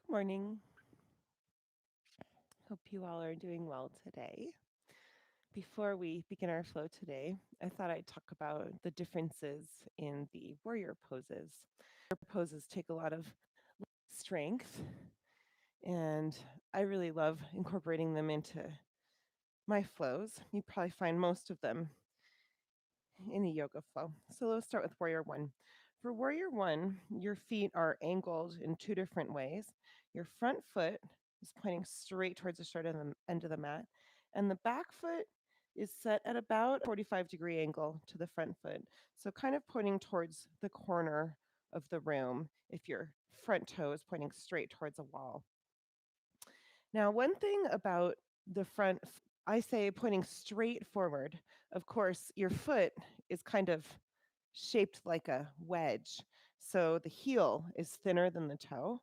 Morning. Hope you all are doing well today. Before we begin our flow today, I thought I'd talk about the differences in the warrior poses. Poses take a lot of strength, and I really love incorporating them into my flows. You probably find most of them in a yoga flow. So let's start with warrior one. For warrior one, your feet are angled in two different ways. Your front foot is pointing straight towards the short end of the mat, and the back foot is set at about a 45-degree angle to the front foot. So kind of pointing towards the corner of the room if your front toe is pointing straight towards a wall. Now, one thing about the front, I say pointing straight forward. Of course, your foot is kind of shaped like a wedge. So the heel is thinner than the toe.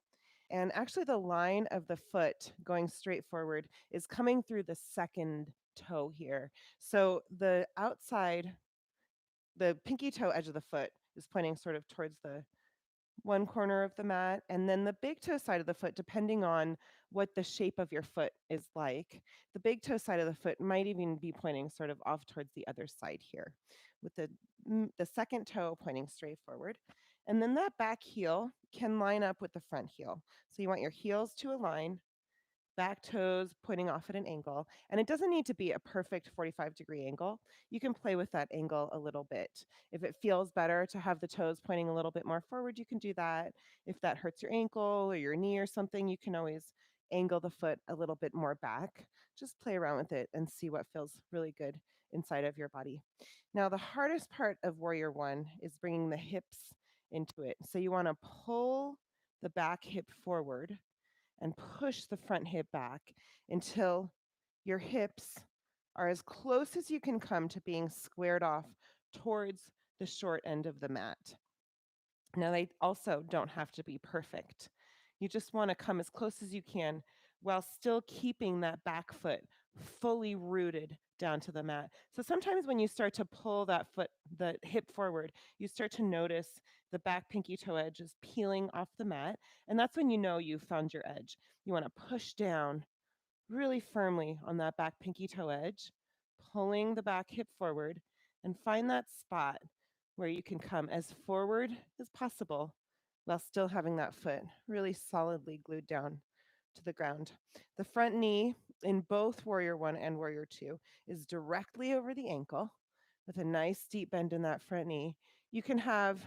And actually, the line of the foot going straight forward is coming through the second toe here. So the outside, the pinky toe edge of the foot is pointing sort of towards the one corner of the mat, and then the big toe side of the foot, depending on what the shape of your foot is like, the big toe side of the foot might even be pointing sort of off towards the other side here, with the second toe pointing straight forward. And then that back heel can line up with the front heel. So you want your heels to align, back toes pointing off at an angle. And it doesn't need to be a perfect 45-degree angle. You can play with that angle a little bit. If it feels better to have the toes pointing a little bit more forward, you can do that. If that hurts your ankle or your knee or something, you can always angle the foot a little bit more back. Just play around with it and see what feels really good inside of your body. Now, the hardest part of Warrior One is bringing the hips into it. So you want to pull the back hip forward and push the front hip back until your hips are as close as you can come to being squared off towards the short end of the mat. Now, they also don't have to be perfect. You just want to come as close as you can while still keeping that back foot fully rooted down to the mat. So sometimes when you start to pull that foot, the hip forward, you start to notice the back pinky toe edge is peeling off the mat. And that's when you know you've found your edge. You want to push down really firmly on that back pinky toe edge, pulling the back hip forward, and find that spot where you can come as forward as possible while still having that foot really solidly glued down to the ground. The front knee in both Warrior One and Warrior Two is directly over the ankle with a nice deep bend in that front knee. You can have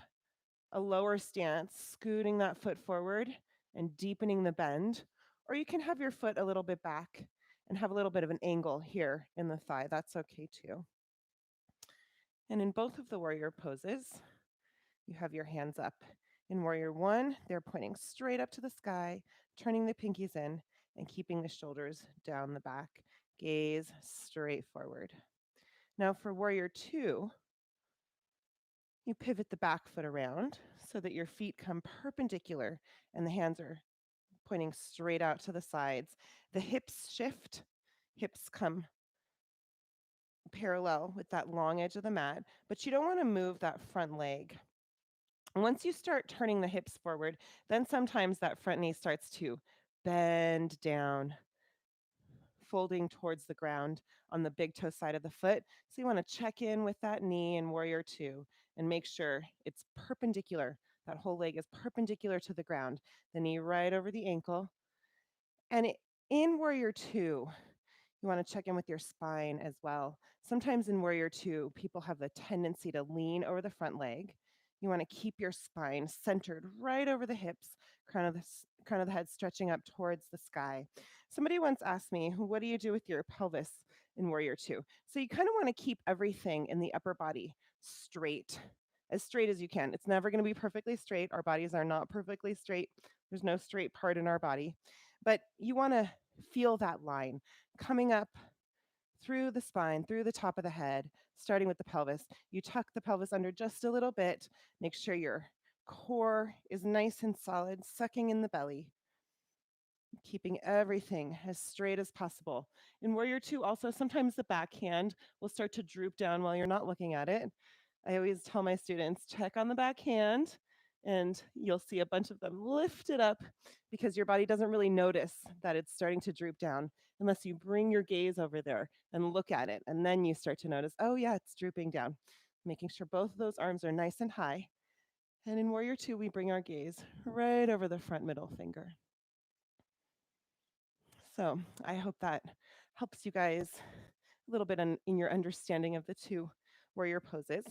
a lower stance, scooting that foot forward and deepening the bend, or you can have your foot a little bit back and have a little bit of an angle here in the thigh. That's okay too. And in both of the warrior poses, you have your hands up. In Warrior One, they're pointing straight up to the sky, turning the pinkies in, and keeping the shoulders down the back. Gaze straight forward. Now for Warrior Two, you pivot the back foot around so that your feet come perpendicular and the hands are pointing straight out to the sides. The hips shift, hips come parallel with that long edge of the mat, but you don't want to move that front leg. Once you start turning the hips forward, then sometimes that front knee starts to bend down, folding towards the ground on the big toe side of the foot. So you want to check in with that knee in Warrior Two and make sure it's perpendicular. That whole leg is perpendicular to the ground. The knee right over the ankle. And in Warrior Two, you want to check in with your spine as well. Sometimes in Warrior Two, people have the tendency to lean over the front leg. You want to keep your spine centered right over the hips, crown of the head stretching up towards the sky. Somebody once asked me, what do you do with your pelvis in Warrior Two? So you kind of want to keep everything in the upper body straight, as straight as you can. It's never going to be perfectly straight. Our bodies are not perfectly straight. There's no straight part in our body. But you want to feel that line coming up through the spine, through the top of the head, starting with the pelvis. You tuck the pelvis under just a little bit. Make sure your core is nice and solid, sucking in the belly, keeping everything as straight as possible. In Warrior Two, also, sometimes the backhand will start to droop down while you're not looking at it. I always tell my students, check on the backhand. And you'll see a bunch of them lifted up because your body doesn't really notice that it's starting to droop down unless you bring your gaze over there and look at it. And then you start to notice, oh, yeah, it's drooping down. Making sure both of those arms are nice and high. And in Warrior Two, we bring our gaze right over the front middle finger. So I hope that helps you guys a little bit in your understanding of the two warrior poses.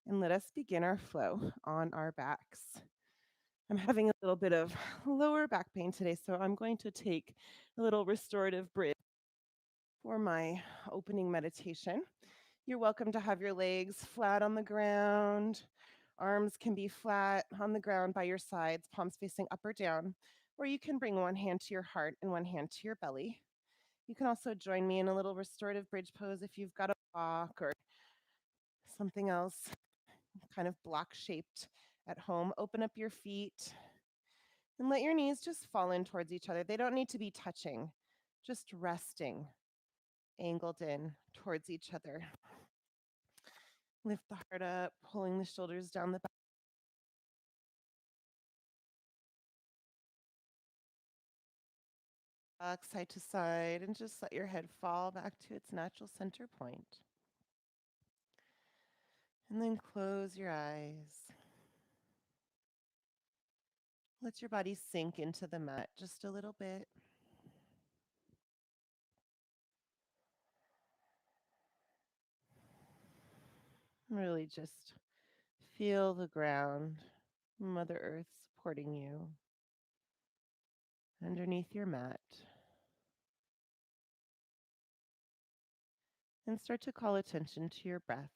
And let us begin our flow on our backs. I'm having a little bit of lower back pain today, so I'm going to take a little restorative bridge for my opening meditation. You're welcome to have your legs flat on the ground. Arms can be flat on the ground by your sides, palms facing up or down, or you can bring one hand to your heart and one hand to your belly. You can also join me in a little restorative bridge pose if you've got a block or something else kind of block shaped at home. Open up your feet and let your knees just fall in towards each other. They don't need to be touching, just resting, angled in towards each other. Lift the heart up, pulling the shoulders down the back, side to side, and just let your head fall back to its natural center point. And then close your eyes. Let your body sink into the mat just a little bit. Really just feel the ground, Mother Earth supporting you underneath your mat. And start to call attention to your breath.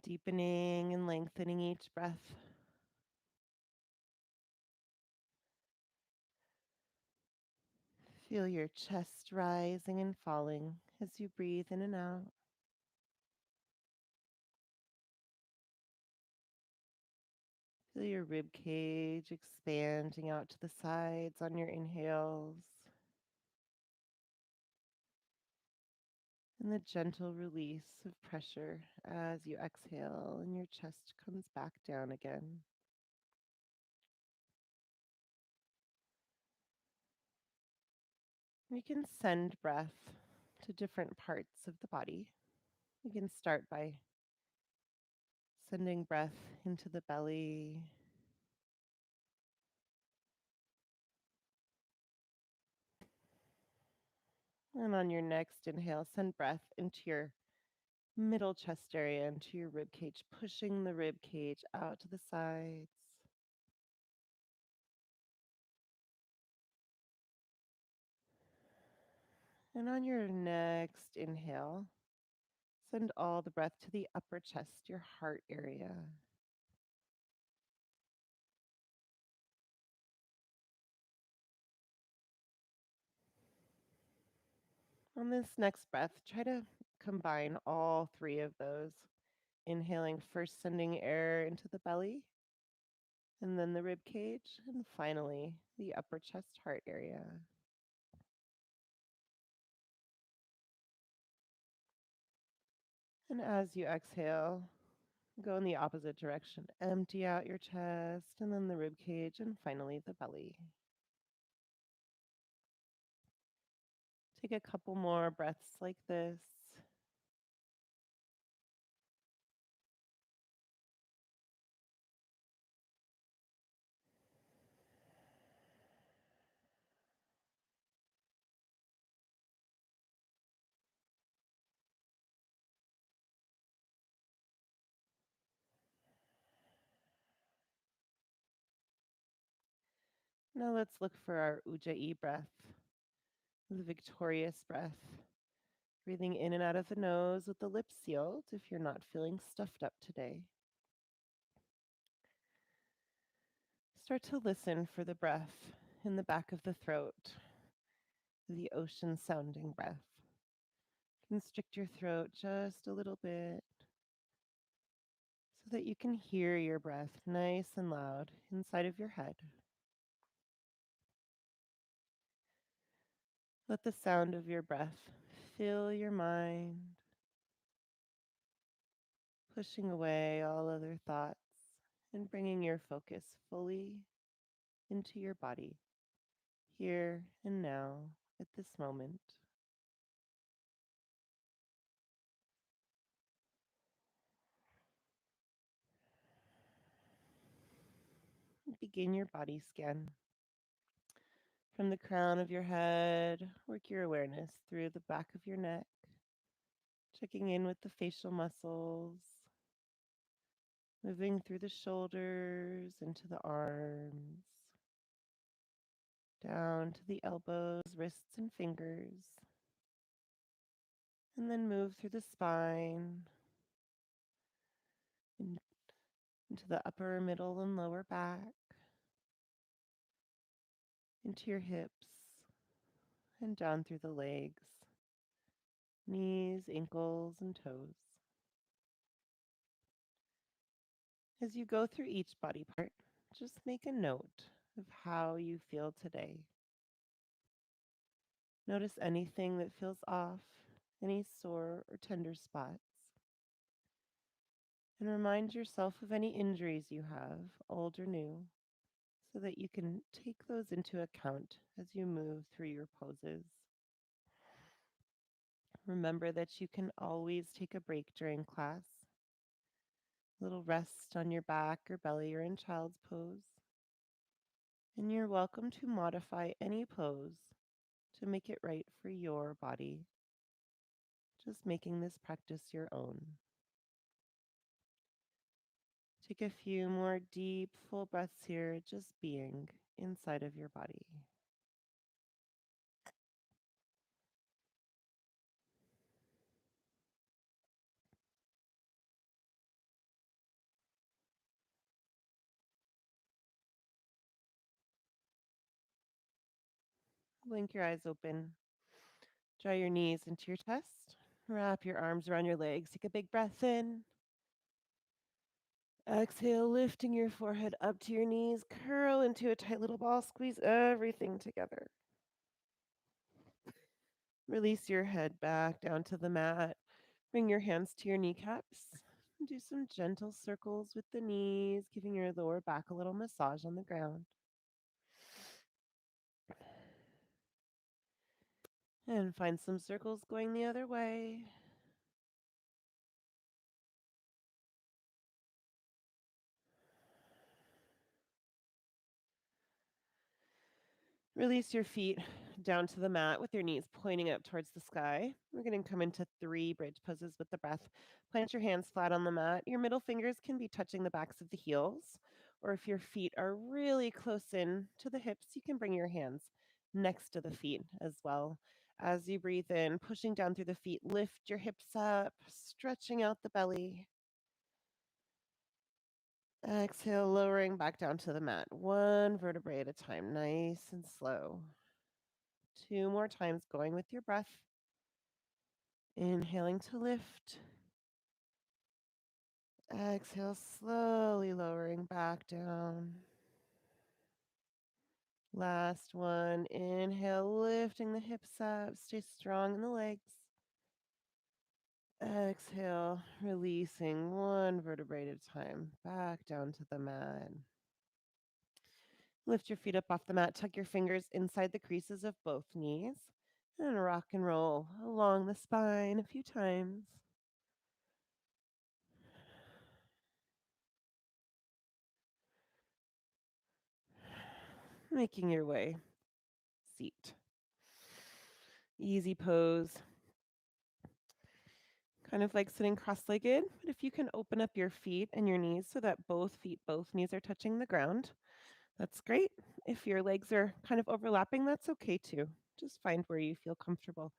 Deepening and lengthening each breath. Feel your chest rising and falling as you breathe in and out. Feel your rib cage expanding out to the sides on your inhales. And the gentle release of pressure as you exhale and your chest comes back down again. We can send breath to different parts of the body. We can start by sending breath into the belly. And on your next inhale, send breath into your middle chest area, into your rib cage, pushing the rib cage out to the sides. And on your next inhale, send all the breath to the upper chest, your heart area. On this next breath, try to combine all three of those. Inhaling first, sending air into the belly, and then the rib cage, and finally the upper chest heart area. And as you exhale, go in the opposite direction. Empty out your chest, and then the rib cage, and finally the belly. Take a couple more breaths like this. Now let's look for our Ujjayi breath, the victorious breath. Breathing in and out of the nose with the lips sealed if you're not feeling stuffed up today. Start to listen for the breath in the back of the throat, the ocean sounding breath. Constrict your throat just a little bit so that you can hear your breath nice and loud inside of your head. Let the sound of your breath fill your mind. pushing away all other thoughts and bringing your focus fully into your body, here and now, at this moment. Begin your body scan. From the crown of your head, work your awareness through the back of your neck, checking in with the facial muscles, moving through the shoulders into the arms, down to the elbows, wrists, and fingers, and then move through the spine, in- into the upper, middle, and lower back, into your hips, and down through the legs, knees, ankles, and toes. As you go through each body part, just make a note of how you feel today. Notice anything that feels off, any sore or tender spots, and remind yourself of any injuries you have, old or new, so that you can take those into account as you move through your poses. Remember that you can always take a break during class, a little rest on your back or belly or in child's pose, and you're welcome to modify any pose to make it right for your body, just making this practice your own. Take a few more deep, full breaths here, just being inside of your body. Blink your eyes open. Draw your knees into your chest. Wrap your arms around your legs. Take a big breath in. Exhale, lifting your forehead up to your knees. Curl into a tight little ball. Squeeze everything together. Release your head back down to the mat. Bring your hands to your kneecaps. Do some gentle circles with the knees, giving your lower back a little massage on the ground. And find some circles going the other way. Release your feet down to the mat with your knees pointing up towards the sky. We're going to come into 3 bridge poses with the breath. Plant your hands flat on the mat. Your middle fingers can be touching the backs of the heels, or if your feet are really close in to the hips, you can bring your hands next to the feet as well. As you breathe in, pushing down through the feet, lift your hips up, stretching out the belly. Exhale, lowering back down to the mat, 1 vertebrae at a time, nice and slow. 2 more times, going with your breath. Inhaling to lift. Exhale, slowly lowering back down. Last one. Inhale, lifting the hips up. Stay strong in the legs. Exhale, releasing 1 vertebrae at a time. Back down to the mat. Lift your feet up off the mat. Tuck your fingers inside the creases of both knees. And rock and roll along the spine a few times. Making your way. Seat. Easy pose. Kind of like sitting cross-legged, but if you can open up your feet and your knees so that both knees are touching the ground, that's great. If your legs are kind of overlapping, that's okay too. Just find where you feel comfortable.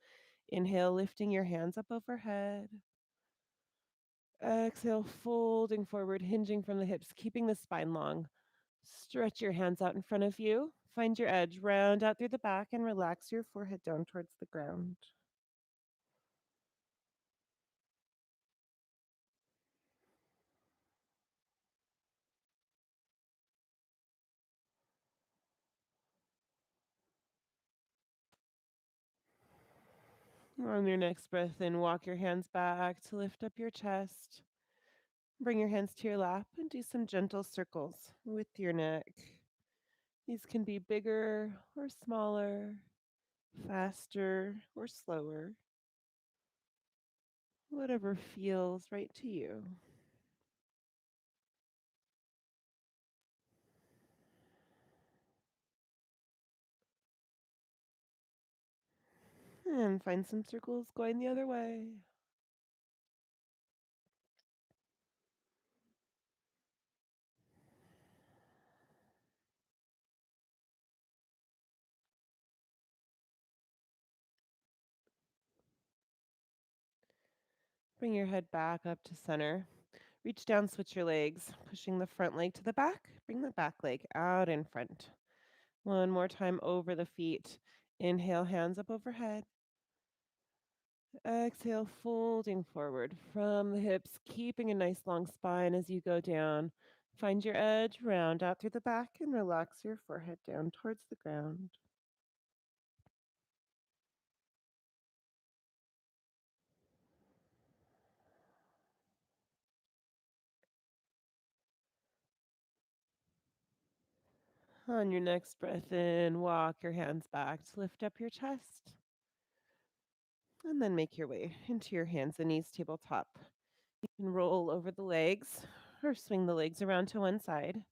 Inhale, lifting your hands up overhead. Exhale, folding forward, hinging from the hips, keeping the spine long. Stretch your hands out in front of you. Find your edge, round out through the back, and relax your forehead down towards the ground. On your next breath in, walk your hands back to lift up your chest. Bring your hands to your lap and do some gentle circles with your neck. These can be bigger or smaller, faster or slower, whatever feels right to you. And find some circles going the other way. Bring your head back up to center. Reach down, switch your legs, pushing the front leg to the back. Bring the back leg out in front. One more time over the feet. Inhale, hands up overhead. Exhale, folding forward from the hips, keeping a nice long spine as you go down. Find your edge, round out through the back, and relax your forehead down towards the ground. On your next breath in, walk your hands back to lift up your chest. And then make your way into your hands and knees tabletop. You can roll over the legs or swing the legs around to one side.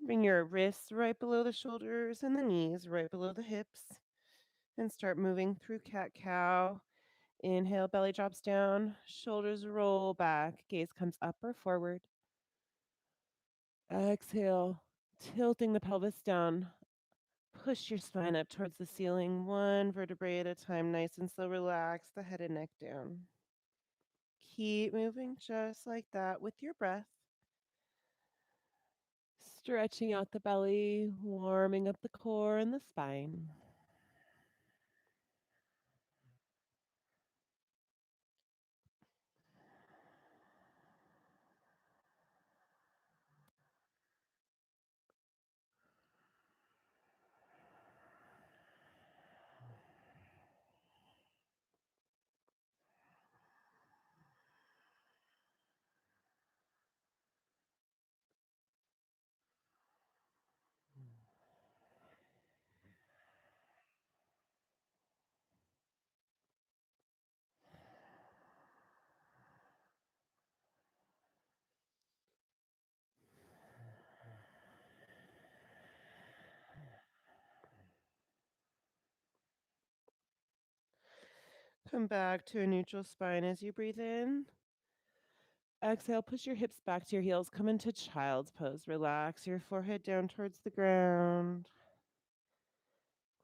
Bring your wrists right below the shoulders and the knees right below the hips. And start moving through cat cow. Inhale, belly drops down, shoulders roll back, gaze comes up or forward. Exhale, tilting the pelvis down. Push your spine up towards the ceiling, one vertebrae at a time, nice and slow. Relax the head and neck down. Keep moving just like that with your breath. Stretching out the belly, warming up the core and the spine. Come back to a neutral spine as you breathe in. Exhale, push your hips back to your heels. Come into child's pose. Relax your forehead down towards the ground.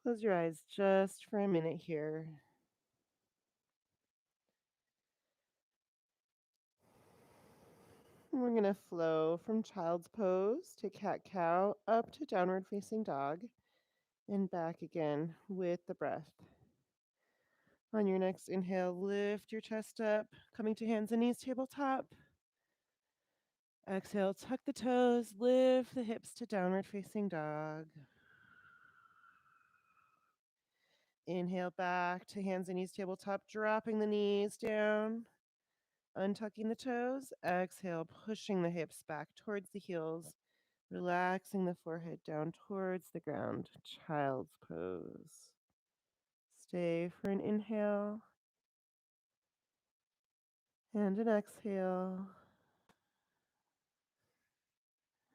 Close your eyes just for a minute here. We're going to flow from child's pose to cat cow up to downward facing dog and back again with the breath. On your next inhale, lift your chest up, coming to hands and knees tabletop. Exhale, tuck the toes, lift the hips to downward facing dog. Inhale back to hands and knees tabletop, dropping the knees down, untucking the toes. Exhale, pushing the hips back towards the heels, relaxing the forehead down towards the ground. Child's pose. Stay for an inhale and an exhale.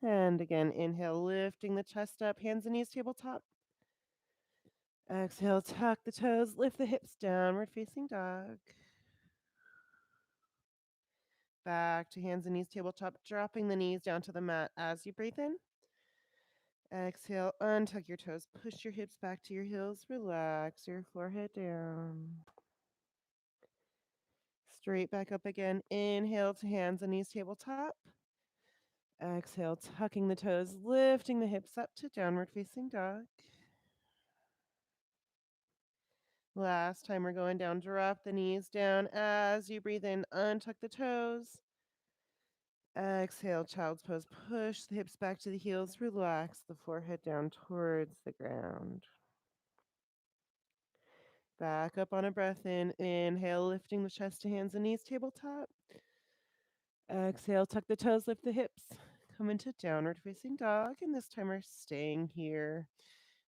And again, inhale, lifting the chest up, hands and knees tabletop. Exhale, tuck the toes, lift the hips, downward facing dog. Back to hands and knees tabletop, dropping the knees down to the mat as you breathe in. Exhale, untuck your toes, push your hips back to your heels, relax your forehead down. Straight back up again. Inhale to hands and knees tabletop. Exhale, tucking the toes, lifting the hips up to downward facing dog. Last time we're going down, drop the knees down as you breathe in, untuck the toes. Exhale, child's pose, push the hips back to the heels, relax the forehead down towards the ground. Back up on a breath in. Inhale, lifting the chest to hands and knees, tabletop. Exhale, tuck the toes, lift the hips. Come into downward facing dog. And this time we're staying here.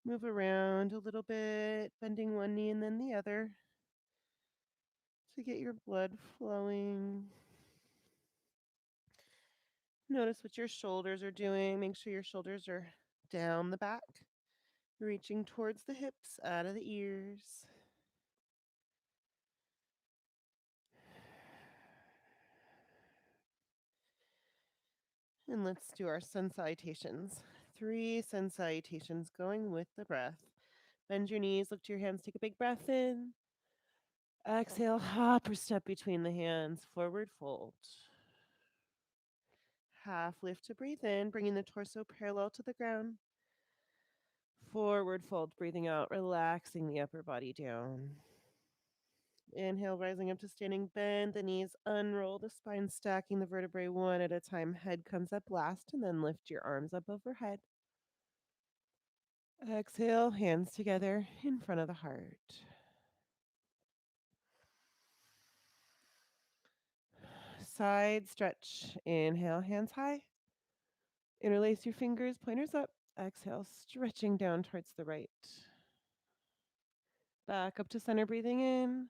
Move around a little bit, bending one knee and then the other to get your blood flowing. Notice what your shoulders are doing. Make sure your shoulders are down the back, reaching towards the hips, out of the ears. And let's do our sun salutations. 3 sun salutations going with the breath. Bend your knees, look to your hands, take a big breath in. Exhale, hop or step between the hands, forward fold. Half lift to breathe in, bringing the torso parallel to the ground. Forward fold, breathing out, relaxing the upper body down. Inhale, rising up to standing, bend the knees, unroll the spine, stacking the vertebrae one at a time. Head comes up last, and then lift your arms up overhead. Exhale, hands together in front of the heart. Side stretch. Inhale, hands high. Interlace your fingers, pointers up. Exhale, stretching down towards the right. Back up to center, breathing in.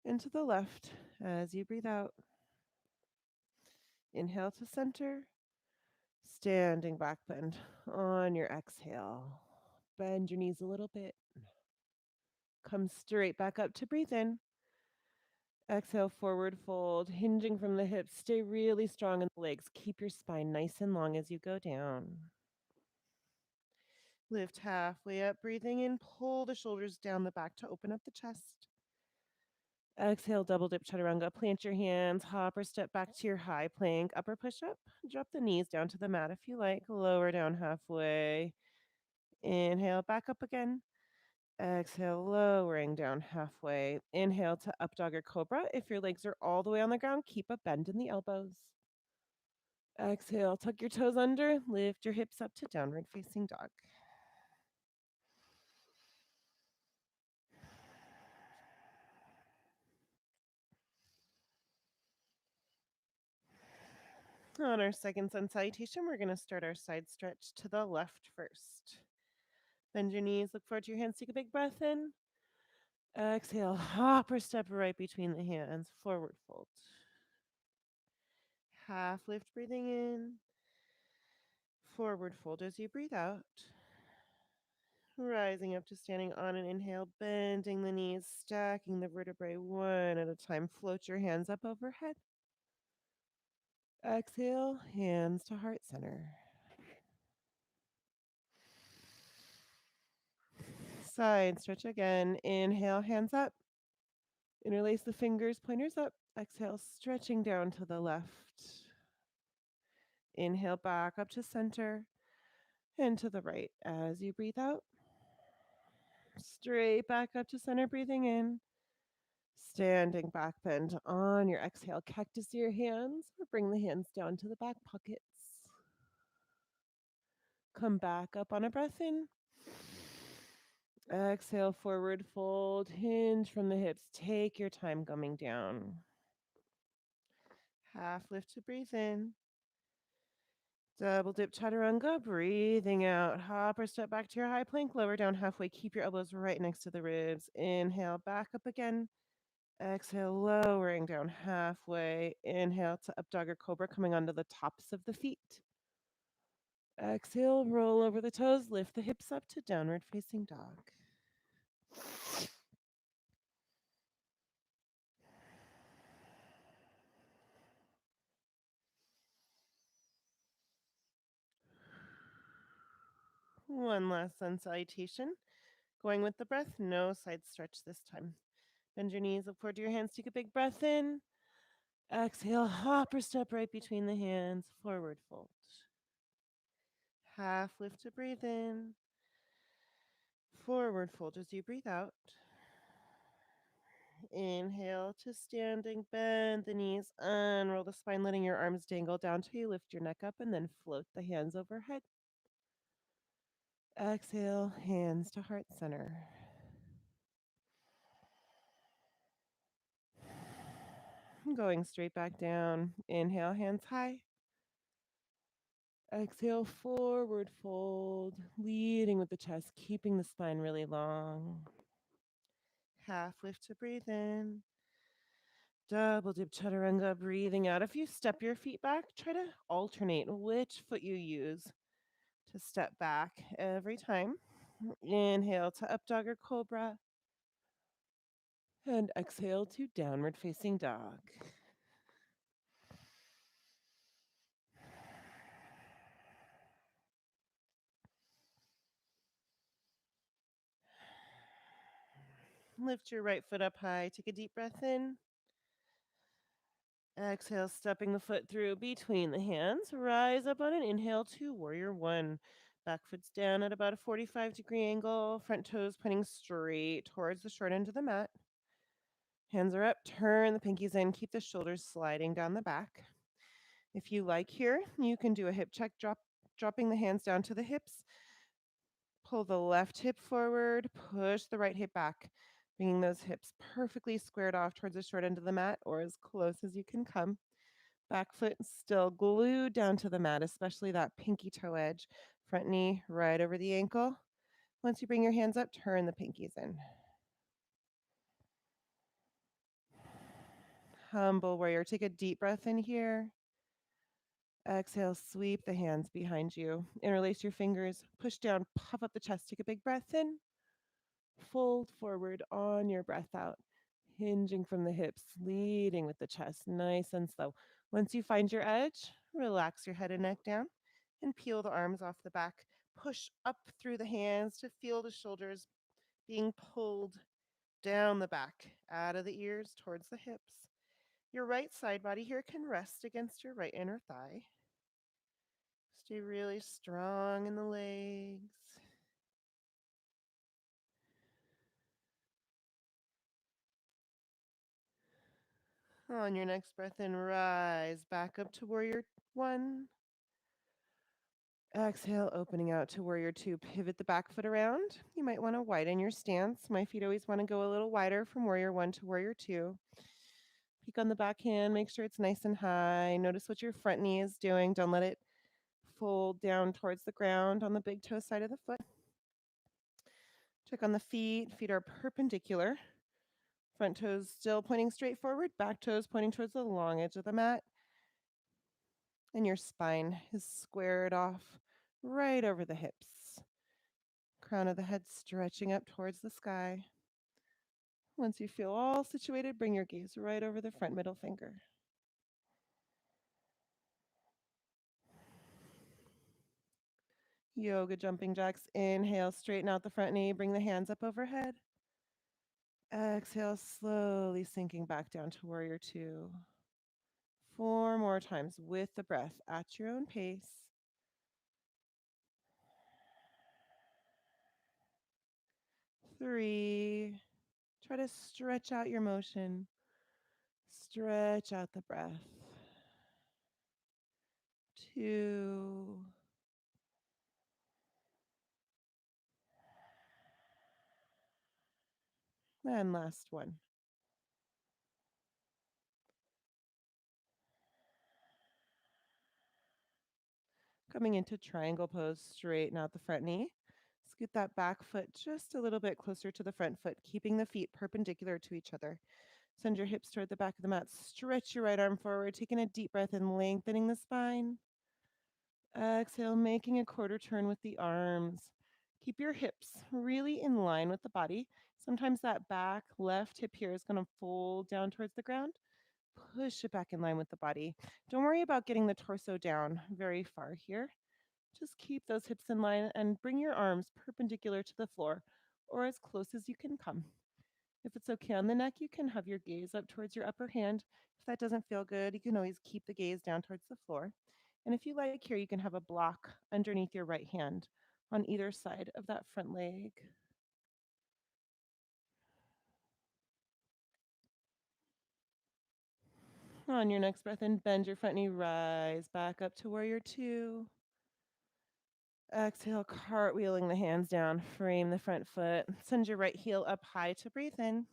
Into the left as you breathe out. Inhale to center. Standing back bend on your exhale. Bend your knees a little bit. Come straight back up to breathe in. Exhale, forward fold, hinging from the hips. Stay really strong in the legs. Keep your spine nice and long as you go down. Lift halfway up, breathing in. Pull the shoulders down the back to open up the chest. Exhale, double dip chaturanga. Plant your hands, hop or step back to your high plank. Upper push up. Drop the knees down to the mat if you like. Lower down halfway. Inhale, back up again. Exhale, lowering down halfway. Inhale to up dog or cobra. If your legs are all the way on the ground, keep a bend in the elbows. Exhale, tuck your toes under. Lift your hips up to downward facing dog. On our second sun salutation, we're going to start our side stretch to the left first. Bend your knees, look forward to your hands, take a big breath in. Exhale, hop or step right between the hands, forward fold. Half lift, breathing in. Forward fold as you breathe out. Rising up to standing on an inhale, bending the knees, stacking the vertebrae one at a time. Float your hands up overhead. Exhale, hands to heart center. Side stretch again. Inhale, hands up. Interlace the fingers, pointers up. Exhale, stretching down to the left. Inhale, back up to center and to the right as you breathe out. Straight back up to center, breathing in. Standing back bend on your exhale. Cactus your hands or bring the hands down to the back pockets. Come back up on a breath in. Exhale, forward fold, hinge from the hips. Take your time coming down. Half lift to breathe in. Double dip chaturanga, breathing out. Hop or step back to your high plank, lower down halfway. Keep your elbows right next to the ribs. Inhale, back up again. Exhale, lowering down halfway. Inhale to up dog or cobra, coming onto the tops of the feet. Exhale, roll over the toes, lift the hips up to downward facing dog. One last sun salutation. Going with the breath, no side stretch this time. Bend your knees, look forward to your hands, take a big breath in. Exhale, hop or step right between the hands, forward fold. Half lift to breathe in. Forward fold as you breathe out. Inhale to standing, bend the knees, unroll the spine, letting your arms dangle down till you lift your neck up and then float the hands overhead. Exhale, hands to heart center. Going straight back down. Inhale, hands high. Exhale, forward fold, leading with the chest, keeping the spine really long. Half lift to breathe in. Double dip chaturanga, breathing out. If you step your feet back, try to alternate which foot you use to step back every time. Inhale to up dog or cobra. And exhale to downward facing dog. Lift your right foot up high. Take a deep breath in. Exhale, stepping the foot through between the hands. Rise up on an inhale to warrior one. Back foot's down at about a 45-degree angle. Front toes pointing straight towards the short end of the mat. Hands are up. Turn the pinkies in. Keep the shoulders sliding down the back. If you like here, you can do a hip check, dropping the hands down to the hips. Pull the left hip forward. Push the right hip back, bringing those hips perfectly squared off towards the short end of the mat or as close as you can come. Back foot still glued down to the mat, especially that pinky toe edge. Front knee right over the ankle. Once you bring your hands up, turn the pinkies in. Humble warrior. Take a deep breath in here. Exhale, sweep the hands behind you. Interlace your fingers. Push down, puff up the chest. Take a big breath in. Fold forward on your breath out. Hinging from the hips, leading with the chest, nice and slow. Once you find your edge, relax your head and neck down and peel the arms off the back. Push up through the hands to feel the shoulders being pulled down the back, out of the ears towards the hips. Your right side body here can rest against your right inner thigh. Stay really strong in the legs. On your next breath in, rise back up to warrior one. Exhale, opening out to warrior two. Pivot the back foot around. You might want to widen your stance. My feet always want to go a little wider from warrior one to warrior two. Peek on the back hand. Make sure it's nice and high. Notice what your front knee is doing. Don't let it fold down towards the ground on the big toe side of the foot. Check on the feet. Feet are perpendicular. Front toes still pointing straight forward. Back toes pointing towards the long edge of the mat. And your spine is squared off right over the hips. Crown of the head stretching up towards the sky. Once you feel all situated, bring your gaze right over the front middle finger. Yoga jumping jacks. Inhale, straighten out the front knee. Bring the hands up overhead. Exhale, slowly sinking back down to warrior two. 4 more times with the breath at your own pace. 3. Try to stretch out your motion. Stretch out the breath. 2. And last one. Coming into triangle pose, straighten out the front knee. Scoot that back foot just a little bit closer to the front foot, keeping the feet perpendicular to each other. Send your hips toward the back of the mat. Stretch your right arm forward, taking a deep breath and lengthening the spine. Exhale, making a quarter turn with the arms. Keep your hips really in line with the body. Sometimes that back left hip here is going to fold down towards the ground. Push it back in line with the body. Don't worry about getting the torso down very far here. Just keep those hips in line and bring your arms perpendicular to the floor or as close as you can come. If it's okay on the neck, you can have your gaze up towards your upper hand. If that doesn't feel good, you can always keep the gaze down towards the floor. And if you like here, you can have a block underneath your right hand on either side of that front leg. On your next breath in, bend your front knee, rise back up to warrior two. Exhale, cartwheeling the hands down, frame the front foot. Send your right heel up high to breathe in.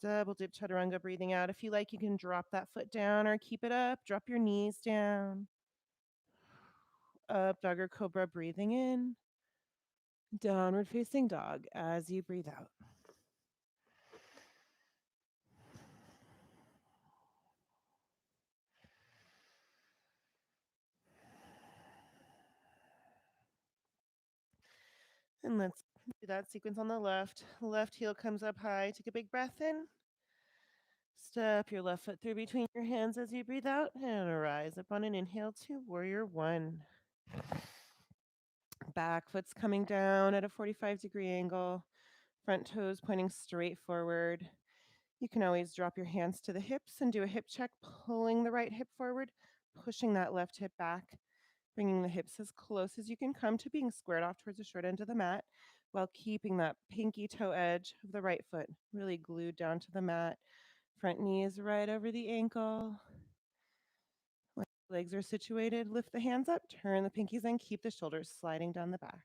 Double dip chaturanga, breathing out. If you like, you can drop that foot down or keep it up. Drop your knees down. Up dog or cobra, breathing in. Downward facing dog as you breathe out. And let's do that sequence on the left. Left heel comes up high. Take a big breath in. Step your left foot through between your hands as you breathe out and rise up on an inhale to warrior one. Back foot's coming down at a 45-degree angle. Front toes pointing straight forward. You can always drop your hands to the hips and do a hip check, pulling the right hip forward, pushing that left hip back, bringing the hips as close as you can come to being squared off towards the short end of the mat while keeping that pinky toe edge of the right foot really glued down to the mat. Front knee is right over the ankle. When the legs are situated, lift the hands up, turn the pinkies in, keep the shoulders sliding down the back.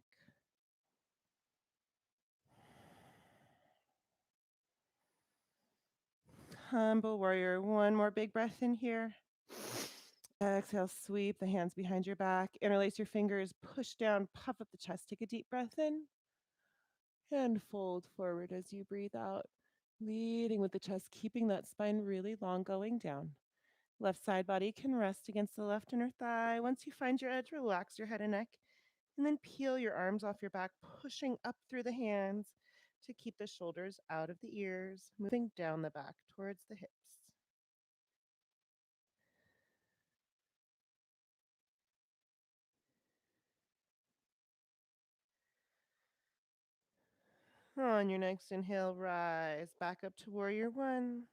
Humble warrior, one more big breath in here. Exhale, sweep the hands behind your back. Interlace your fingers, push down, puff up the chest. Take a deep breath in and fold forward as you breathe out. Leading with the chest, keeping that spine really long going down. Left side body can rest against the left inner thigh. Once you find your edge, relax your head and neck. And then peel your arms off your back, pushing up through the hands to keep the shoulders out of the ears, moving down the back towards the hips. On your next inhale, rise back up to warrior one.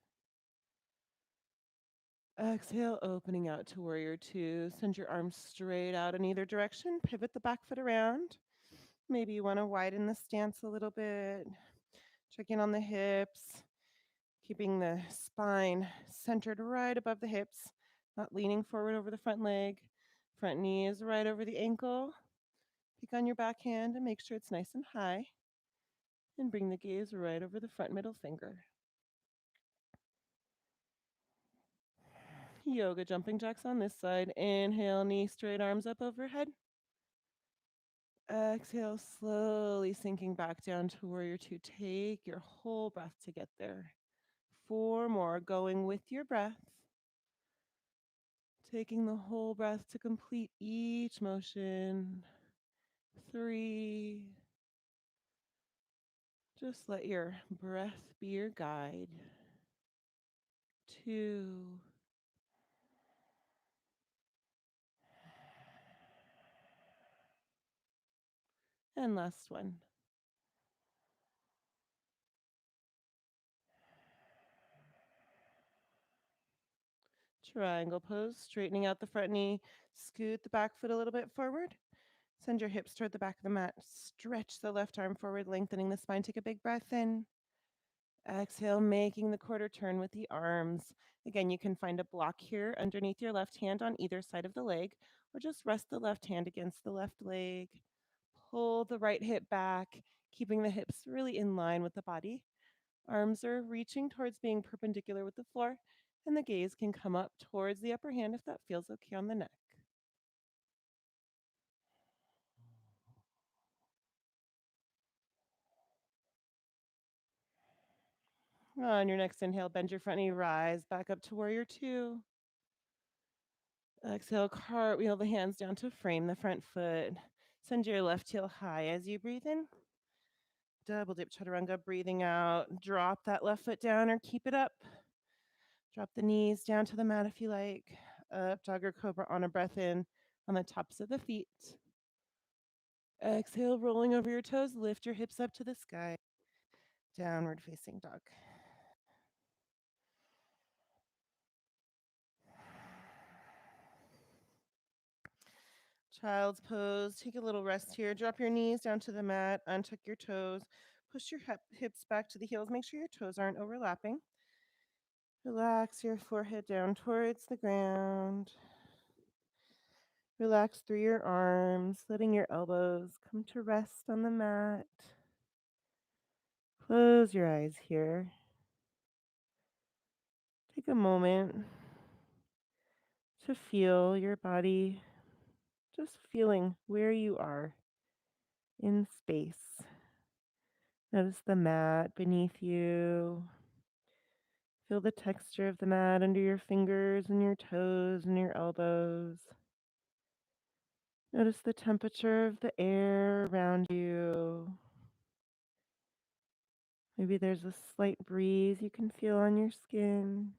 Exhale, opening out to warrior two. Send your arms straight out in either direction. Pivot the back foot around. Maybe you want to widen the stance a little bit. Check in on the hips, keeping the spine centered right above the hips, not leaning forward over the front leg. Front knee is right over the ankle. Pick on your back hand and make sure it's nice and high. And bring the gaze right over the front middle finger. Yoga jumping jacks on this side. Inhale, knee straight, arms up overhead. Exhale, slowly sinking back down to warrior two. Take your whole breath to get there. 4 more, going with your breath. Taking the whole breath to complete each motion. 3. Just let your breath be your guide. 2. And last one. Triangle pose, straightening out the front knee. Scoot the back foot a little bit forward. Send your hips toward the back of the mat. Stretch the left arm forward, lengthening the spine. Take a big breath in. Exhale, making the quarter turn with the arms. Again, you can find a block here underneath your left hand on either side of the leg, or just rest the left hand against the left leg. Pull the right hip back, keeping the hips really in line with the body. Arms are reaching towards being perpendicular with the floor, and the gaze can come up towards the upper hand if that feels okay on the neck. On your next inhale, bend your front knee, rise back up to warrior two. Exhale, cartwheel the hands down to frame the front foot. Send your left heel high as you breathe in. Double dip chaturanga, breathing out. Drop that left foot down or keep it up. Drop the knees down to the mat if you like. Up dog or cobra on a breath in on the tops of the feet. Exhale, rolling over your toes, lift your hips up to the sky. Downward facing dog. Child's pose. Take a little rest here. Drop your knees down to the mat. Untuck your toes. Push your hips back to the heels. Make sure your toes aren't overlapping. Relax your forehead down towards the ground. Relax through your arms, letting your elbows come to rest on the mat. Close your eyes here. Take a moment to feel your body, just feeling where you are in space. Notice the mat beneath you. Feel the texture of the mat under your fingers and your toes and your elbows. Notice the temperature of the air around you. Maybe there's a slight breeze you can feel on your skin.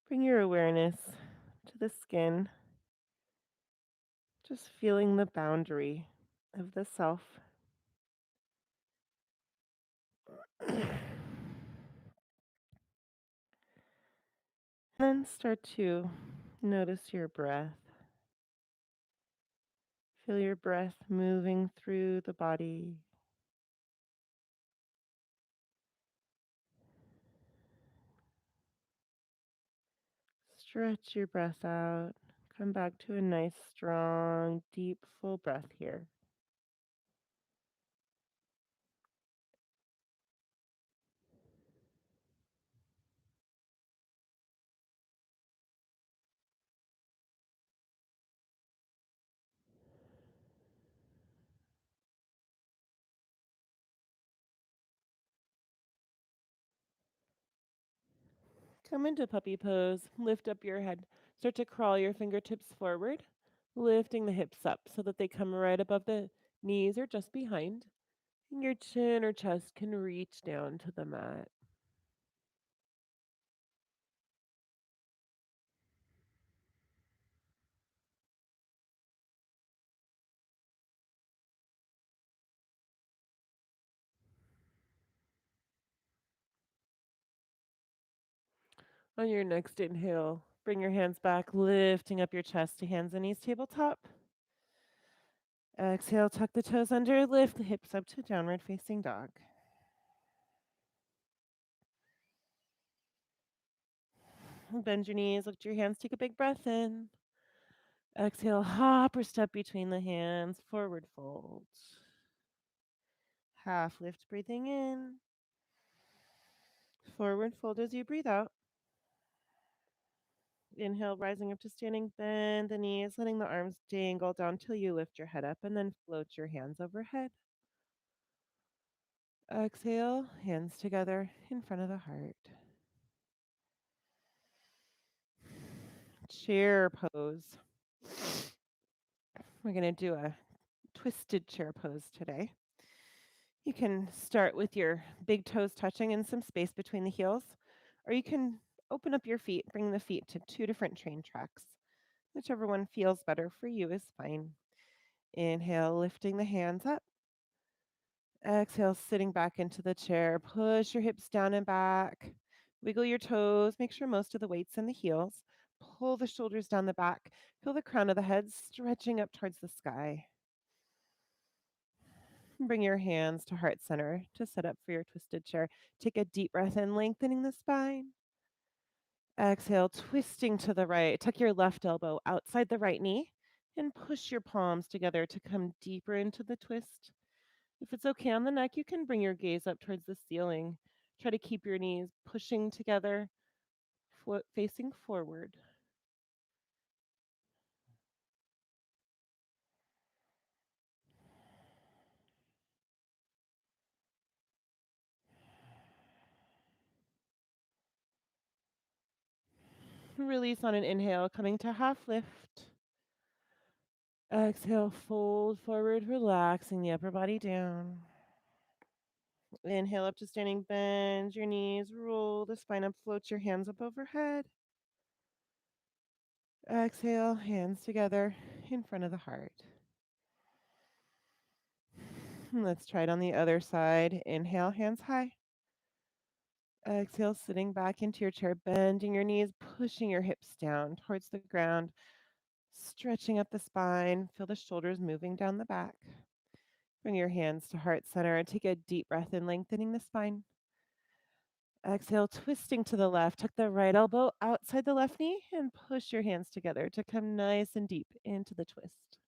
Bring your awareness to the skin, just feeling the boundary of the self. Then start to notice your breath. Feel your breath moving through the body. Stretch your breath out. Come back to a nice, strong, deep, full breath here. Come into puppy pose. Lift up your head. Start to crawl your fingertips forward, lifting the hips up so that they come right above the knees or just behind. And your chin or chest can reach down to the mat. On your next inhale, bring your hands back, lifting up your chest to hands and knees tabletop. Exhale, tuck the toes under, lift the hips up to downward facing dog. Bend your knees, lift your hands, take a big breath in. Exhale, hop or step between the hands, forward fold. Half lift, breathing in. Forward fold as you breathe out. Inhale, rising up to standing, bend the knees, letting the arms dangle down till you lift your head up and then float your hands overhead. Exhale, hands together in front of the heart. Chair pose. We're going to do a twisted chair pose today. You can start with your big toes touching and some space between the heels, or you can open up your feet, bring the feet to two different train tracks. Whichever one feels better for you is fine. Inhale, lifting the hands up. Exhale, sitting back into the chair. Push your hips down and back. Wiggle your toes. Make sure most of the weight's in the heels. Pull the shoulders down the back. Feel the crown of the head stretching up towards the sky. Bring your hands to heart center to set up for your twisted chair. Take a deep breath in, lengthening the spine. Exhale, twisting to the right. Tuck your left elbow outside the right knee and push your palms together to come deeper into the twist. If it's okay on the neck, you can bring your gaze up towards the ceiling. Try to keep your knees pushing together, foot facing forward. Release on an inhale, coming to half lift. Exhale, fold forward, relaxing the upper body down. Inhale up to standing, bend your knees, roll the spine up, float your hands up overhead. Exhale, hands together in front of the heart. Let's try it on the other side. Inhale, hands high. Exhale, sitting back into your chair, bending your knees, pushing your hips down towards the ground, stretching up the spine. Feel the shoulders moving down the back. Bring your hands to heart center and take a deep breath in, lengthening the spine. Exhale, twisting to the left. Tuck the right elbow outside the left knee and push your hands together to come nice and deep into the twist.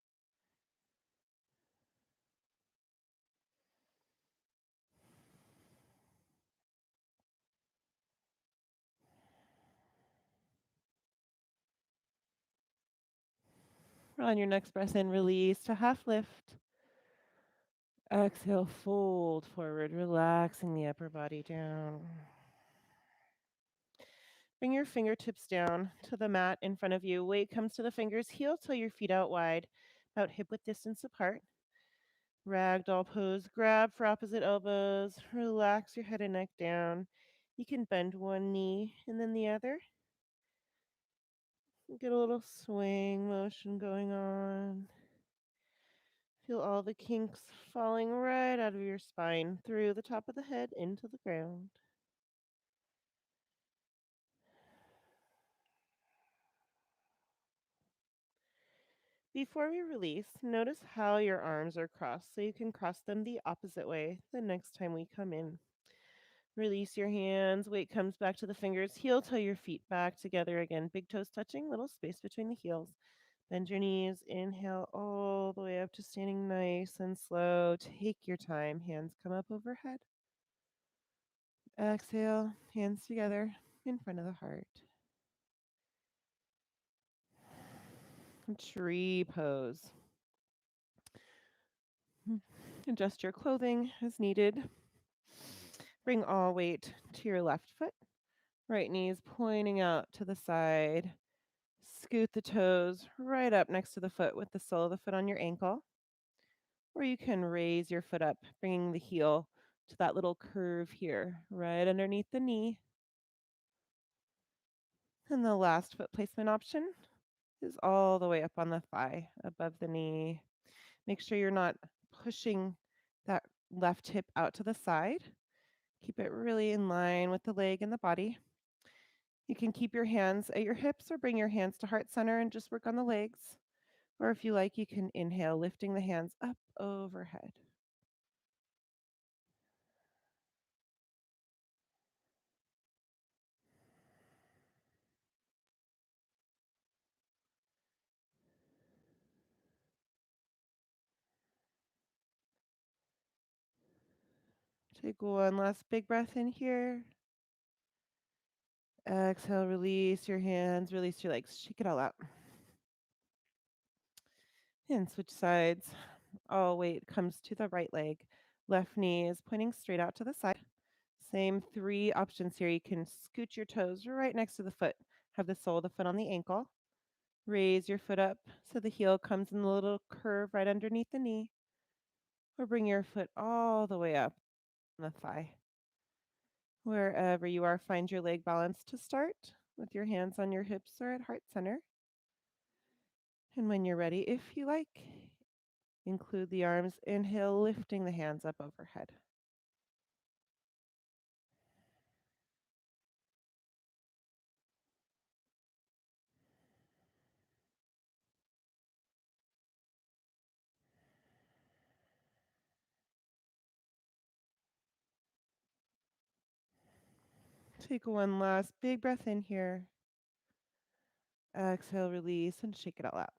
On your next breath in, release to half lift. Exhale, fold forward, relaxing the upper body down. Bring your fingertips down to the mat in front of you. Weight comes to the fingers. Heel till your feet out wide, about hip width distance apart. Ragdoll pose. Grab for opposite elbows. Relax your head and neck down. You can bend one knee and then the other. Get a little swing motion going on. Feel all the kinks falling right out of your spine, through the top of the head into the ground. Before we release, notice how your arms are crossed so you can cross them the opposite way the next time we come in. Release your hands, weight comes back to the fingers, heel toe your feet back together again, big toes touching, little space between the heels. Bend your knees, inhale all the way up to standing nice and slow. Take your time, hands come up overhead. Exhale, hands together in front of the heart. Tree pose. Adjust your clothing as needed. Bring all weight to your left foot. Right knee is pointing out to the side. Scoot the toes right up next to the foot with the sole of the foot on your ankle. Or you can raise your foot up, bringing the heel to that little curve here, right underneath the knee. And the last foot placement option is all the way up on the thigh, above the knee. Make sure you're not pushing that left hip out to the side. Keep it really in line with the leg and the body. You can keep your hands at your hips or bring your hands to heart center and just work on the legs. Or if you like, you can inhale, lifting the hands up overhead. Take one last big breath in here. Exhale, release your hands, release your legs, shake it all out. And switch sides. All weight comes to the right leg. Left knee is pointing straight out to the side. Same three options here. You can scoot your toes right next to the foot. Have the sole of the foot on the ankle. Raise your foot up so the heel comes in the little curve right underneath the knee. Or bring your foot all the way up on the thigh. Wherever you are, find your leg balance to start with your hands on your hips or at heart center. And when you're ready, if you like, include the arms. Inhale, lifting the hands up overhead. Take one last big breath in here. Exhale, release, and shake it all out.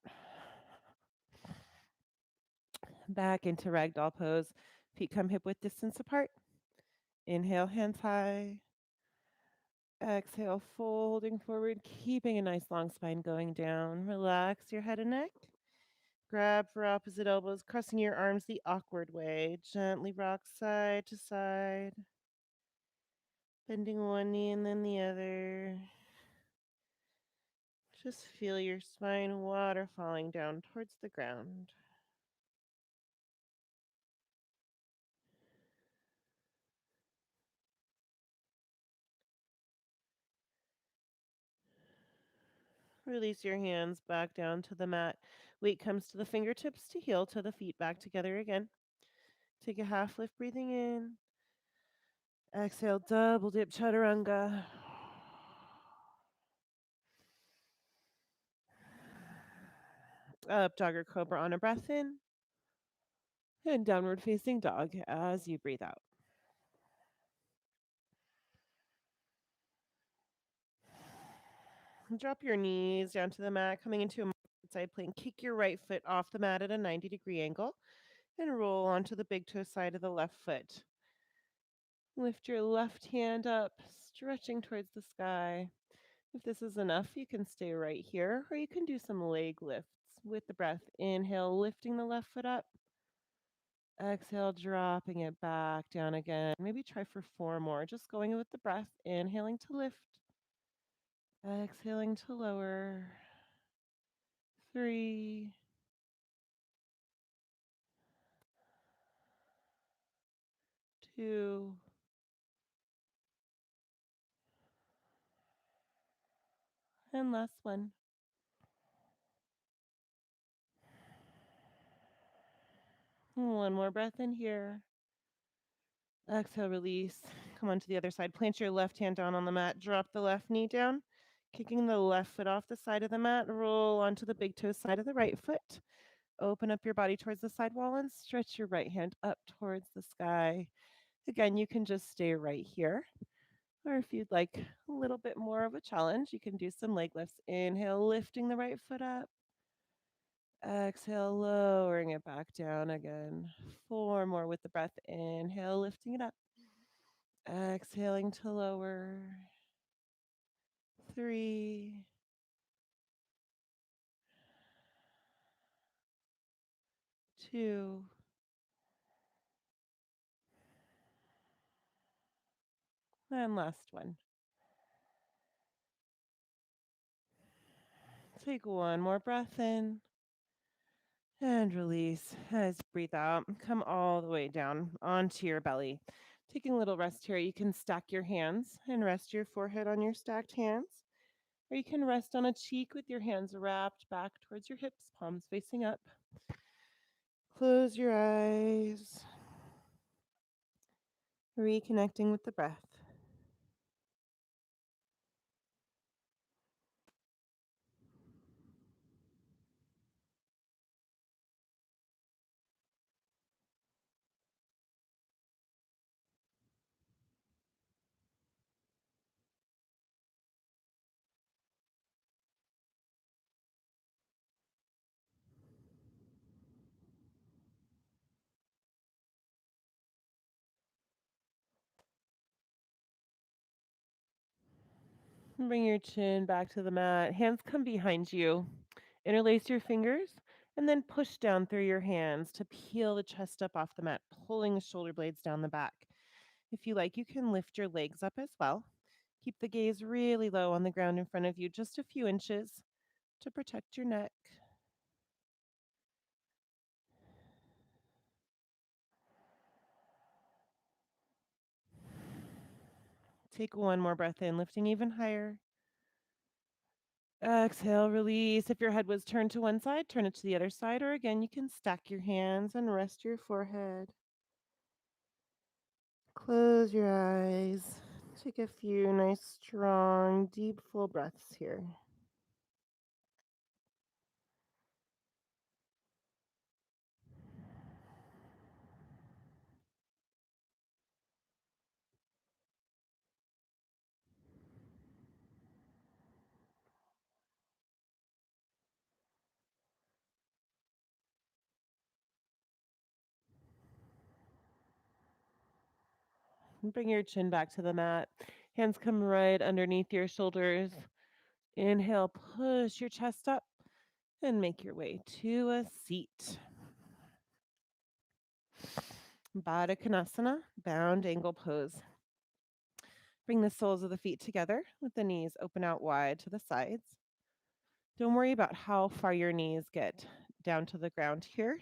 Back into ragdoll pose. Feet come hip width distance apart. Inhale, hands high. Exhale, folding forward, keeping a nice long spine going down. Relax your head and neck. Grab for opposite elbows, crossing your arms the awkward way. Gently rock side to side. Bending one knee and then the other. Just feel your spine waterfalling down towards the ground. Release your hands back down to the mat. Weight comes to the fingertips to heel to the feet back together again. Take a half lift, breathing in. Exhale, double dip chaturanga. Up dog or cobra on a breath in. And downward facing dog as you breathe out. Drop your knees down to the mat, coming into a side plank. Kick your right foot off the mat at a 90-degree angle and roll onto the big toe side of the left foot. Lift your left hand up, stretching towards the sky. If this is enough, you can stay right here, or you can do some leg lifts. with the breath. Inhale, lifting the left foot up. Exhale, dropping it back down again. Maybe try for 4 more. Just going with the breath. Inhaling to lift. Exhaling to lower. 3, 2, and last one. One more breath in here. Exhale, release. Come on to the other side. Plant your left hand down on the mat. Drop the left knee down. Kicking the left foot off the side of the mat. Roll onto the big toe side of the right foot. Open up your body towards the side wall and stretch your right hand up towards the sky. Again, you can just stay right here. Or if you'd like a little bit more of a challenge, you can do some leg lifts. Inhale, lifting the right foot up. Exhale, lowering it back down again. 4 more with the breath. Inhale, lifting it up. Exhaling to lower. 3, 2, and last one. Take one more breath in and release. As you breathe out, come all the way down onto your belly. Taking a little rest here, you can stack your hands and rest your forehead on your stacked hands. Or you can rest on a cheek with your hands wrapped back towards your hips, palms facing up. Close your eyes, reconnecting with the breath. Bring your chin back to the mat. Hands come behind you. Interlace your fingers and then push down through your hands to peel the chest up off the mat, pulling the shoulder blades down the back. If you like, you can lift your legs up as well. Keep the gaze really low on the ground in front of you, just a few inches to protect your neck. Take one more breath in, lifting even higher. Exhale, release. If your head was turned to one side, turn it to the other side, or again, you can stack your hands and rest your forehead. Close your eyes. Take a few nice, strong, deep, full breaths here. Bring your chin back to the mat. Hands come right underneath your shoulders. Inhale, push your chest up and make your way to a seat. Baddha Konasana, bound angle pose. Bring the soles of the feet together with the knees open out wide to the sides. Don't worry about how far your knees get down to the ground here.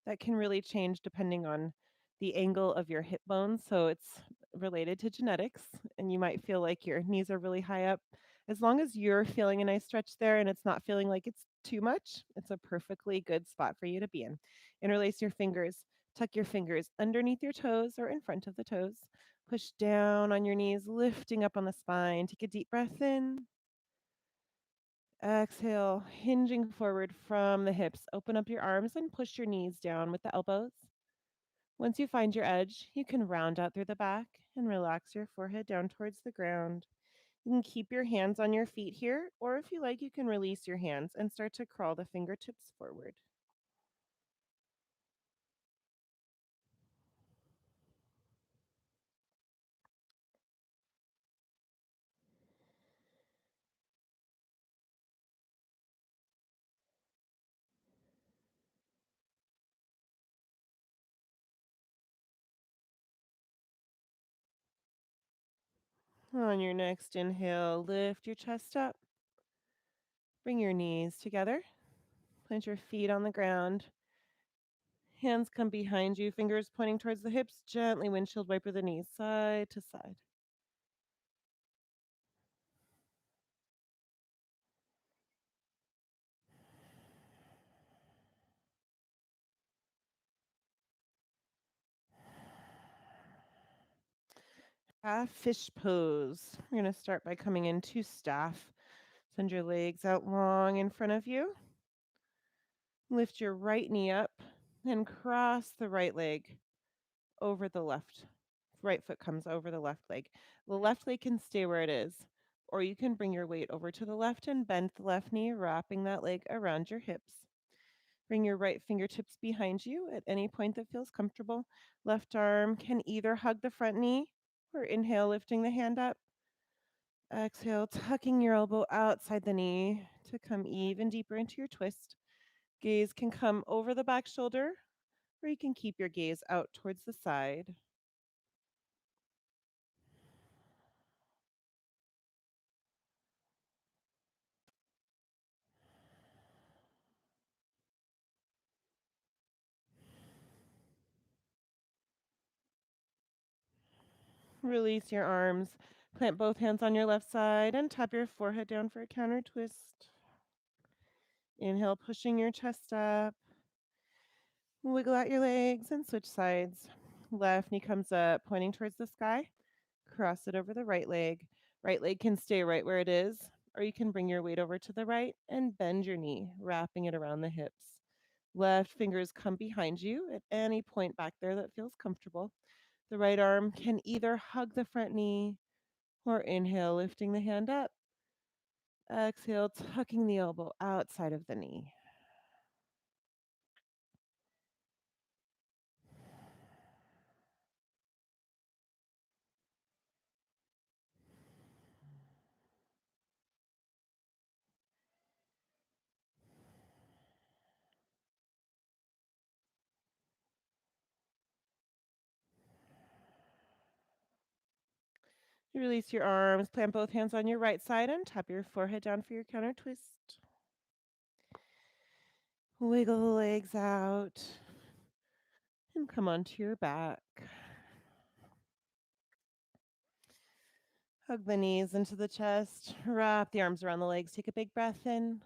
That can really change depending on the angle of your hip bones. So it's related to genetics, and you might feel like your knees are really high up. As long as you're feeling a nice stretch there and it's not feeling like it's too much, it's a perfectly good spot for you to be in. Interlace your fingers, tuck your fingers underneath your toes or in front of the toes. Push down on your knees, lifting up on the spine. Take a deep breath in. Exhale, hinging forward from the hips. Open up your arms and push your knees down with the elbows. Once you find your edge, you can round out through the back and relax your forehead down towards the ground. You can keep your hands on your feet here, or if you like, you can release your hands and start to crawl the fingertips forward. On your next inhale, lift your chest up. Bring your knees together. Plant your feet on the ground. Hands come behind you, fingers pointing towards the hips. Gently windshield wiper the knees side to side. Half fish pose. We're going to start by coming into staff. Send your legs out long in front of you. Lift your right knee up and cross the right leg over the left. Right foot comes over the left leg. The left leg can stay where it is, or you can bring your weight over to the left and bend the left knee, wrapping that leg around your hips. Bring your right fingertips behind you at any point that feels comfortable. Left arm can either hug the front knee or inhale, lifting the hand up. Exhale, tucking your elbow outside the knee to come even deeper into your twist. Gaze can come over the back shoulder, or you can keep your gaze out towards the side. Release your arms. Plant both hands on your left side and tap your forehead down for a counter twist. Inhale, pushing your chest up. Wiggle out your legs and switch sides. Left knee comes up, pointing towards the sky. Cross it over the right leg. Right leg can stay right where it is, or you can bring your weight over to the right and bend your knee, wrapping it around the hips. Left fingers come behind you at any point back there that feels comfortable. The right arm can either hug the front knee or inhale, lifting the hand up. Exhale, tucking the elbow outside of the knee. Release your arms, plant both hands on your right side, and tap your forehead down for your counter twist. Wiggle the legs out and come onto your back. Hug the knees into the chest. Wrap the arms around the legs. Take a big breath in.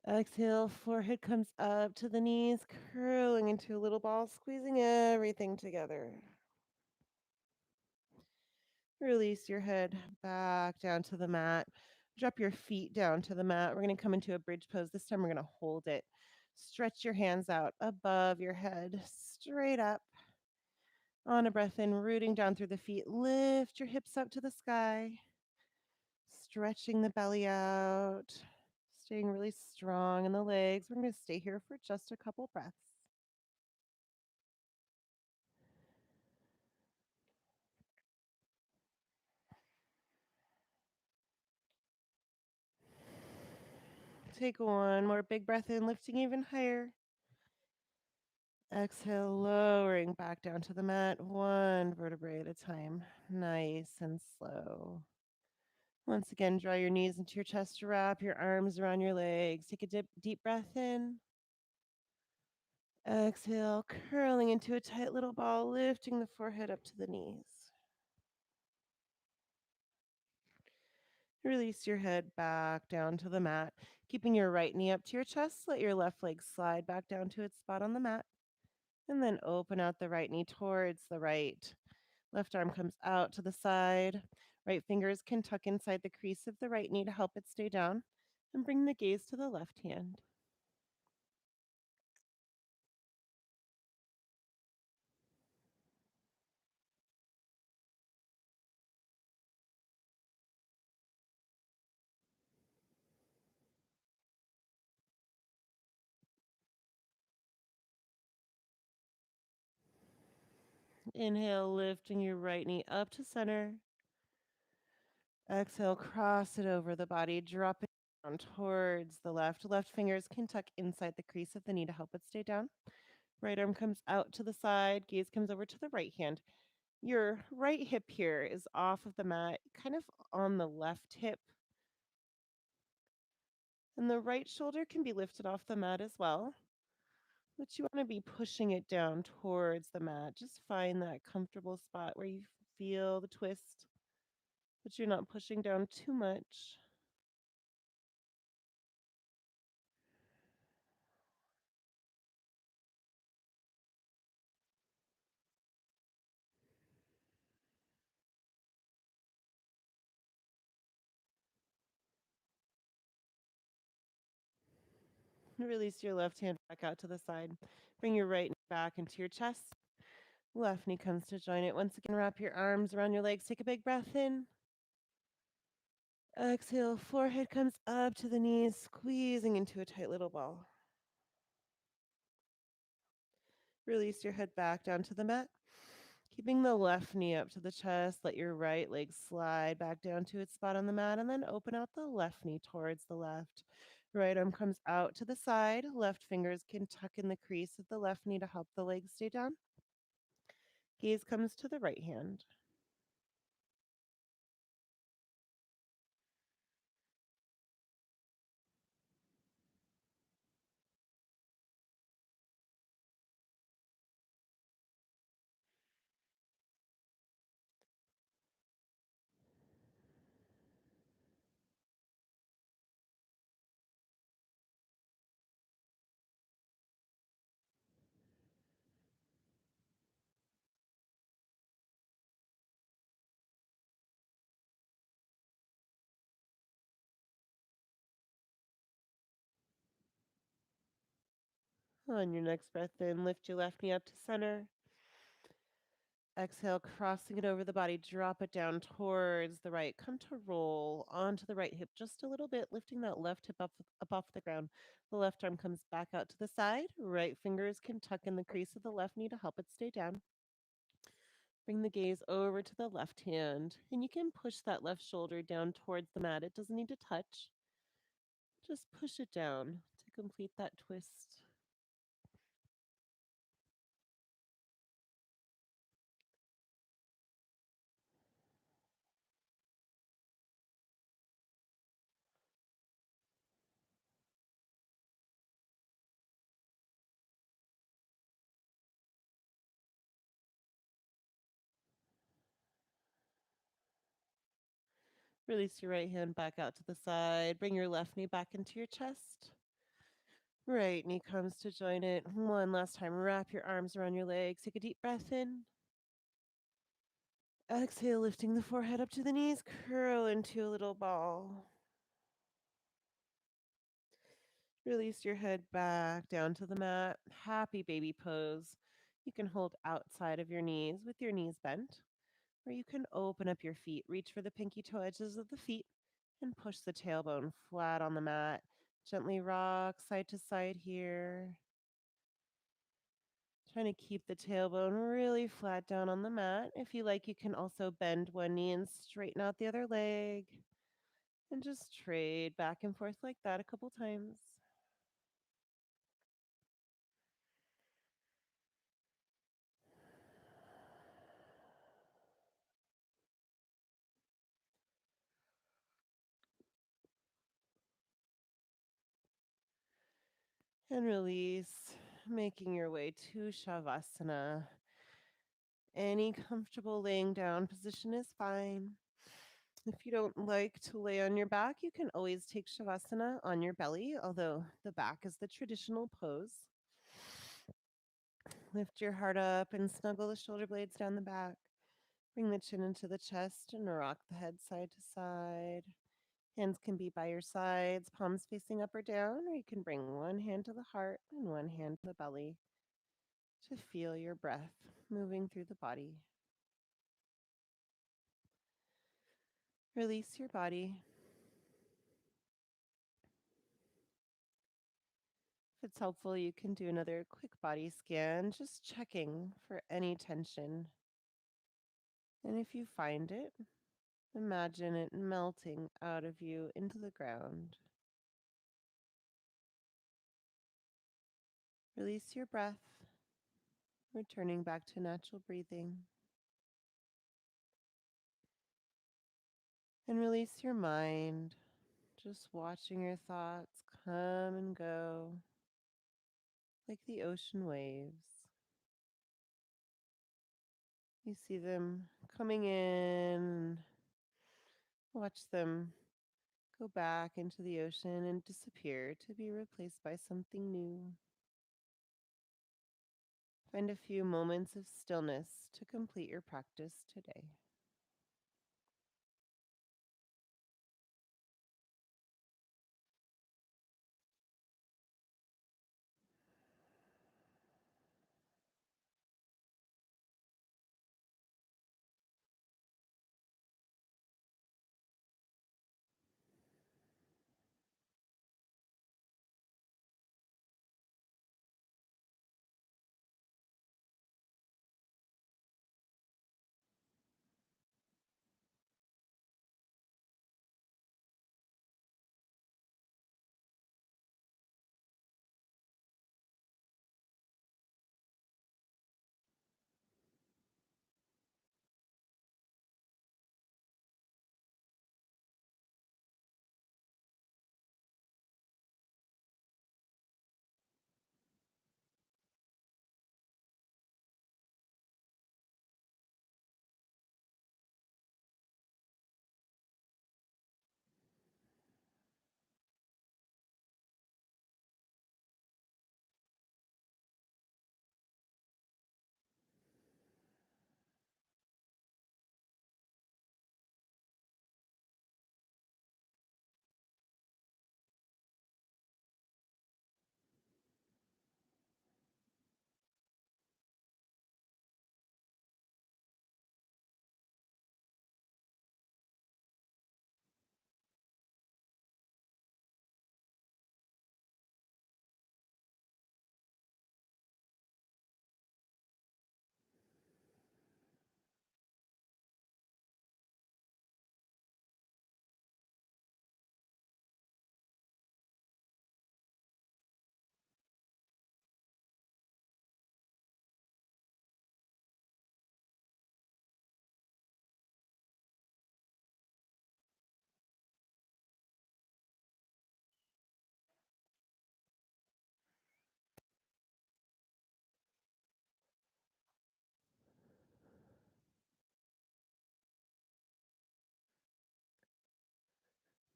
Exhale, forehead comes up to the knees, curling into a little ball, squeezing everything together. Release your head back down to the mat. Drop your feet down to the mat. We're going to come into a bridge pose. This time we're going to hold it. Stretch your hands out above your head, straight up. On a breath in, rooting down through the feet. Lift your hips up to the sky. Stretching the belly out. Staying really strong in the legs. We're going to stay here for just a couple breaths. Take one more big breath in, lifting even higher. Exhale, lowering back down to the mat, one vertebrae at a time, nice and slow. Once again, draw your knees into your chest, wrap your arms around your legs. Take a deep breath in. Exhale, curling into a tight little ball, lifting the forehead up to the knees. Release your head back down to the mat, keeping your right knee up to your chest. Let your left leg slide back down to its spot on the mat. And then open out the right knee towards the right. Left arm comes out to the side. Right fingers can tuck inside the crease of the right knee to help it stay down. And bring the gaze to the left hand. Inhale, lifting your right knee up to center. Exhale, cross it over the body, drop it down towards the left. Left fingers can tuck inside the crease of the knee to help it stay down. Right arm comes out to the side, gaze comes over to the right hand. Your right hip here is off of the mat, kind of on the left hip, and the right shoulder can be lifted off the mat as well. But you want to be pushing it down towards the mat. Just find that comfortable spot where you feel the twist, but you're not pushing down too much. Release your left hand back out to the side. Bring your right knee back into your chest. Left knee comes to join it. Once again, wrap your arms around your legs. Take a big breath in. Exhale, forehead comes up to the knees, squeezing into a tight little ball. Release your head back down to the mat. Keeping the left knee up to the chest, let your right leg slide back down to its spot on the mat, and then open out the left knee towards the left. Right arm comes out to the side. Left fingers can tuck in the crease of the left knee to help the leg stay down. Gaze comes to the right hand. On your next breath in, lift your left knee up to center. Exhale, crossing it over the body, drop it down towards the right. Come to roll onto the right hip just a little bit, lifting that left hip up off the ground. The left arm comes back out to the side. Right fingers can tuck in the crease of the left knee to help it stay down. Bring the gaze over to the left hand, and you can push that left shoulder down towards the mat. It doesn't need to touch. Just push it down to complete that twist. Release your right hand back out to the side. Bring your left knee back into your chest. Right knee comes to join it. One last time. Wrap your arms around your legs. Take a deep breath in. Exhale, lifting the forehead up to the knees. Curl into a little ball. Release your head back down to the mat. Happy baby pose. You can hold outside of your knees with your knees bent, or you can open up your feet. Reach for the pinky toe edges of the feet and push the tailbone flat on the mat. Gently rock side to side here. Trying to keep the tailbone really flat down on the mat. If you like, you can also bend one knee and straighten out the other leg. And just trade back and forth like that a couple times. And release, making your way to Shavasana. Any comfortable laying down position is fine. If you don't like to lay on your back, you can always take Shavasana on your belly, although the back is the traditional pose. Lift your heart up and snuggle the shoulder blades down the back. Bring the chin into the chest and rock the head side to side. Hands can be by your sides, palms facing up or down, or you can bring one hand to the heart and one hand to the belly to feel your breath moving through the body. Release your body. If it's helpful, you can do another quick body scan, just checking for any tension. And if you find it, imagine it melting out of you into the ground. Release your breath, returning back to natural breathing. and release your mind, just watching your thoughts come and go like the ocean waves. You see them coming in, watch them go back into the ocean and disappear to be replaced by something new. Find a few moments of stillness to complete your practice today.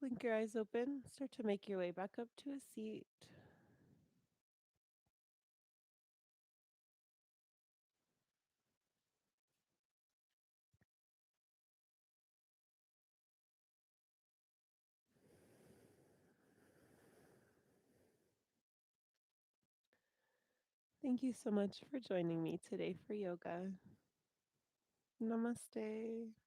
Blink your eyes open. Start to make your way back up to a seat. Thank you so much for joining me today for yoga. Namaste.